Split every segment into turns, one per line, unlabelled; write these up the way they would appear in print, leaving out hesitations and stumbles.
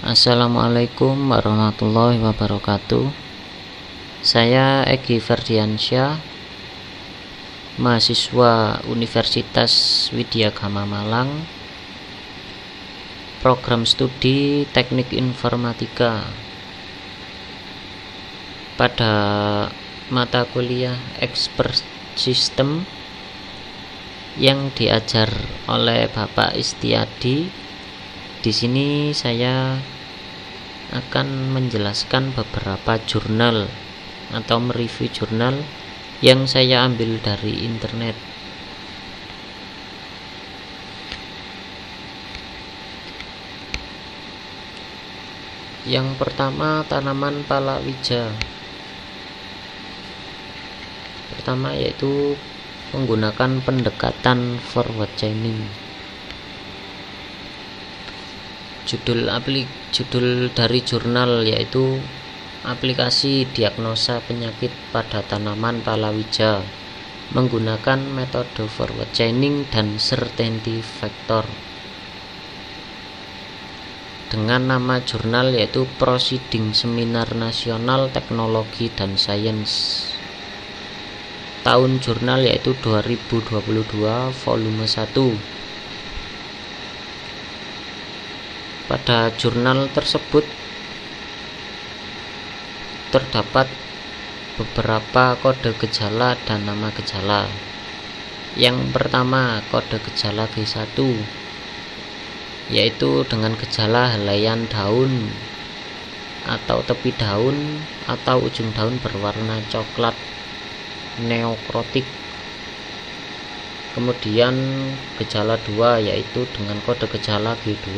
Assalamualaikum warahmatullahi wabarakatuh. Saya Egi Ferdiansyah, mahasiswa Universitas Widyagama Malang, program studi Teknik Informatika. Pada mata kuliah Expert System yang diajar oleh Bapak Istiadi, di sini saya akan menjelaskan beberapa jurnal atau mereview jurnal yang saya ambil dari internet. Yang pertama, tanaman palawija. Pertama yaitu menggunakan pendekatan forward chaining. Judul dari jurnal yaitu aplikasi diagnosa penyakit pada tanaman palawija menggunakan metode forward chaining dan certainty factor, dengan nama jurnal yaitu Proceeding Seminar Nasional Teknologi dan Sains. Tahun jurnal yaitu 2022 volume 1. Pada jurnal tersebut terdapat beberapa kode gejala dan nama gejala. Yang pertama, kode gejala G1 yaitu dengan gejala helaian daun atau tepi daun atau ujung daun berwarna coklat neokrotik. Kemudian gejala 2 yaitu dengan kode gejala G2,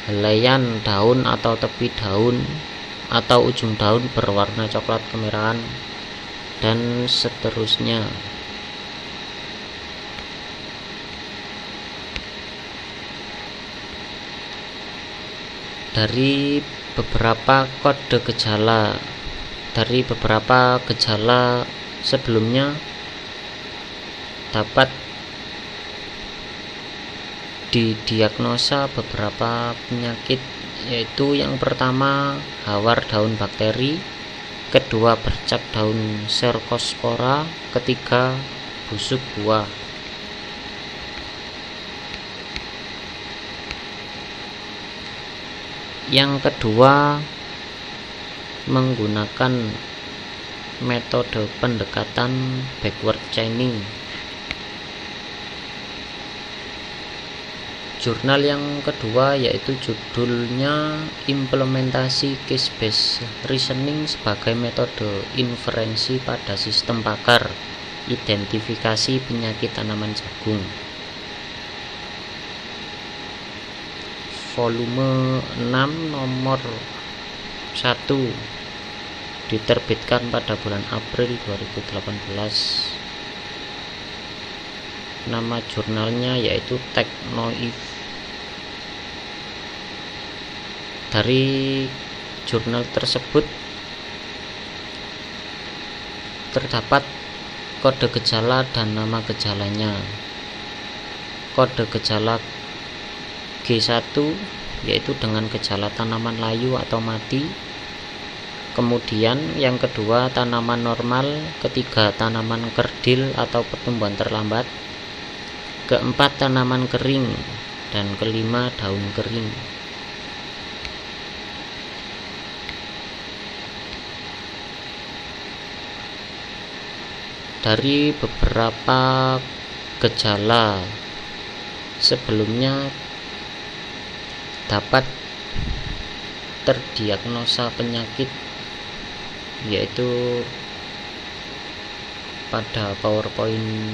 helaian daun atau tepi daun atau ujung daun berwarna coklat kemerahan, dan seterusnya. Dari beberapa gejala sebelumnya dapat didiagnosa beberapa penyakit, yaitu yang pertama hawar daun bakteri, kedua bercak daun Cercospora, ketiga busuk buah. Yang kedua menggunakan metode pendekatan backward chaining. Jurnal yang kedua yaitu judulnya Implementasi Case Based Reasoning sebagai metode inferensi pada sistem pakar identifikasi penyakit tanaman jagung. Volume 6 nomor 1 diterbitkan pada bulan April 2018. Nama jurnalnya yaitu Technoif. Dari jurnal tersebut terdapat kode gejala dan nama gejalanya. Kode gejala G1 yaitu dengan gejala tanaman layu atau mati. Kemudian yang kedua tanaman normal, ketiga tanaman kerdil atau pertumbuhan terlambat, keempat tanaman kering, dan kelima daun kering. Dari beberapa gejala sebelumnya dapat terdiagnosa penyakit, yaitu pada PowerPoint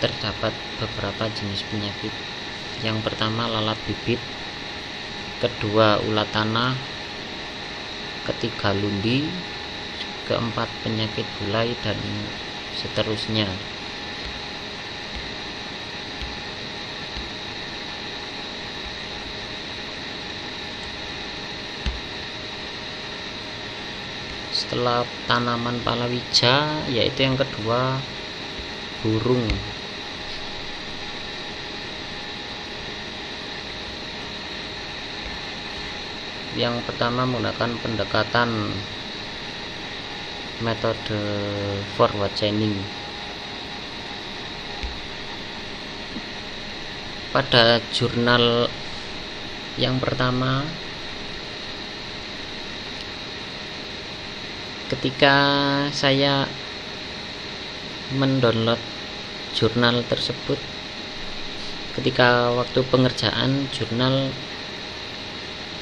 terdapat beberapa jenis penyakit. Yang pertama lalat bibit, kedua ulat tanah, ketiga lundi, keempat penyakit gulai, dan seterusnya. Setelah tanaman palawija yaitu yang kedua burung. yang pertama menggunakan pendekatan metode forward chaining. Pada jurnal yang pertama, ketika saya mendownload jurnal tersebut, ketika waktu pengerjaan jurnal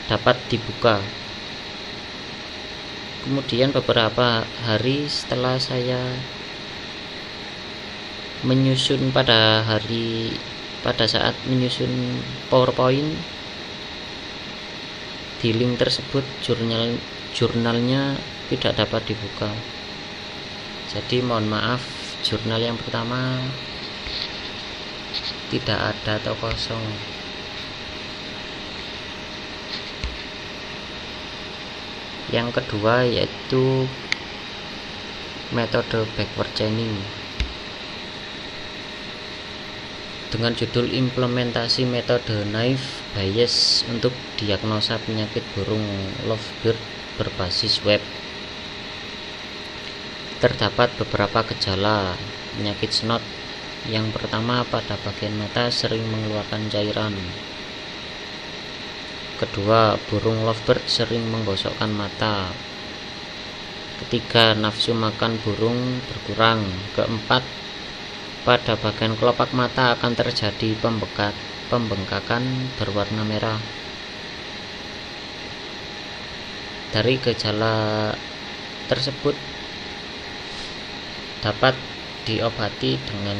dapat dibuka. Kemudian beberapa hari setelah saya menyusun pada saat menyusun PowerPoint, di link tersebut jurnalnya tidak dapat dibuka. Jadi mohon maaf, jurnal yang pertama tidak ada atau kosong. Yang kedua yaitu metode backward chaining dengan judul implementasi metode naive Bayes untuk diagnosa penyakit burung lovebird berbasis web. Terdapat beberapa gejala penyakit snot. Yang pertama, pada bagian mata sering mengeluarkan cairan. Kedua, burung lovebird sering menggosokkan mata. Ketiga, nafsu makan burung berkurang. Keempat, pada bagian kelopak mata akan terjadi pembengkakan berwarna merah. Dari gejala tersebut dapat diobati dengan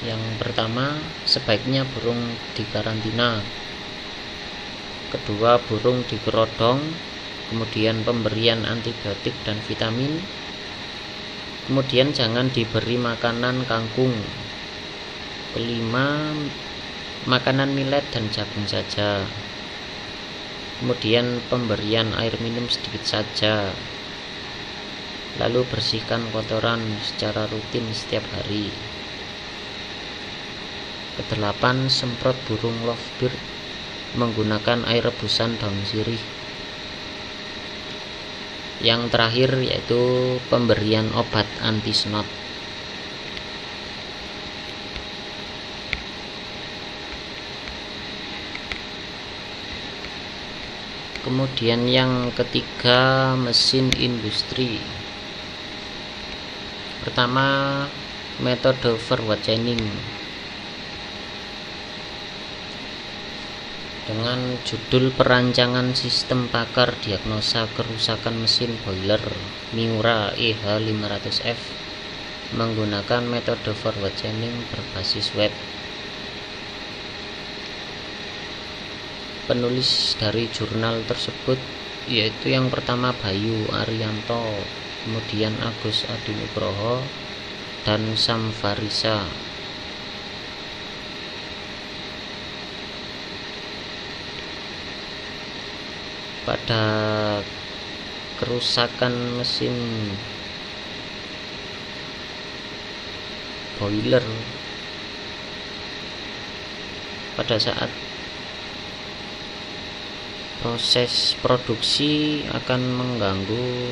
yang pertama, sebaiknya burung dikarantina. Kedua, burung digerodong, kemudian pemberian antibiotik dan vitamin. Kemudian jangan diberi makanan kangkung. Kelima, makanan millet dan jagung saja. Kemudian pemberian air minum sedikit saja. Lalu bersihkan kotoran secara rutin setiap hari. Kedelapan, semprot burung lovebird menggunakan air rebusan daun sirih. Yang terakhir yaitu pemberian obat anti snot. Kemudian yang ketiga, mesin industri. Pertama, metode forward chaining dengan judul perancangan sistem pakar diagnosa kerusakan mesin boiler Miura EH500F menggunakan metode forward chaining berbasis web. Penulis dari jurnal tersebut yaitu yang pertama Bayu Arianto, kemudian Agus Adinugroho dan Samfarisa. Pada kerusakan mesin boiler, pada saat proses produksi akan mengganggu.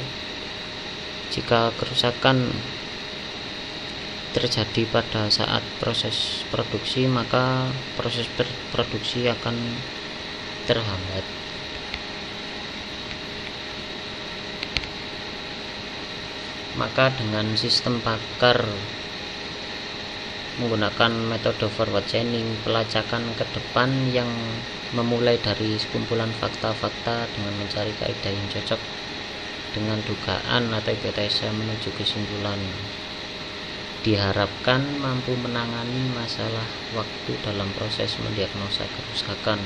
Jika kerusakan terjadi pada saat proses produksi, maka proses produksi akan terhambat. Maka dengan sistem pakar menggunakan metode forward chaining, pelacakan ke depan yang memulai dari sekumpulan fakta-fakta dengan mencari kaidah yang cocok dengan dugaan atau hipotesa menuju kesimpulan, diharapkan mampu menangani masalah waktu dalam proses mendiagnosa kerusakan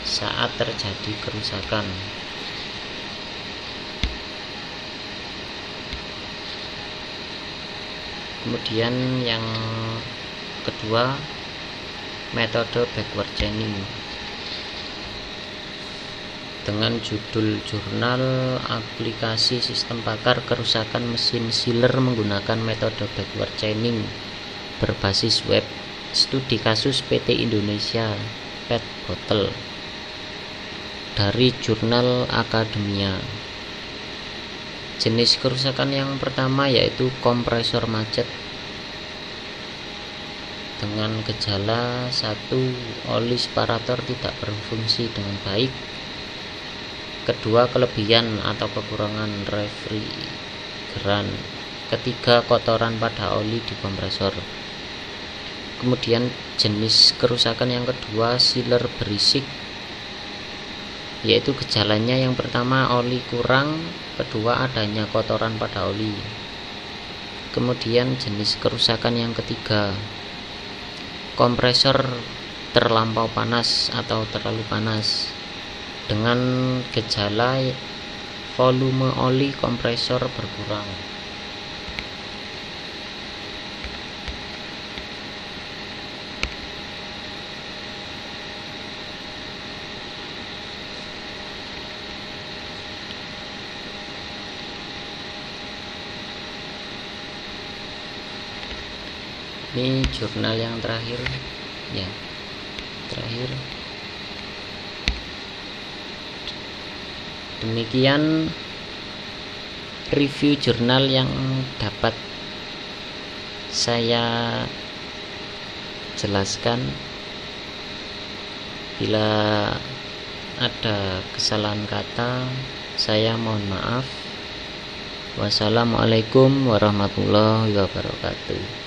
saat terjadi kerusakan. Kemudian yang kedua, metode backward chaining dengan judul jurnal aplikasi sistem pakar kerusakan mesin sealer menggunakan metode backward chaining berbasis web, studi kasus PT Indonesia Pet Bottle. dari jurnal Akademia. Jenis kerusakan yang pertama yaitu kompresor macet dengan gejala 1. Oli separator tidak berfungsi dengan baik. 2. Kelebihan atau kekurangan refrigeran. 3. Kotoran pada oli di kompresor. Kemudian jenis kerusakan yang kedua sealer berisik, yaitu gejalanya yang pertama oli kurang, kedua adanya kotoran pada oli. Kemudian jenis kerusakan yang ketiga kompresor terlampau panas atau terlalu panas dengan gejala volume oli kompresor berkurang. Ini jurnal yang terakhir ya, demikian review jurnal yang dapat saya jelaskan. Bila ada kesalahan kata, saya mohon maaf. Wassalamualaikum warahmatullahi wabarakatuh.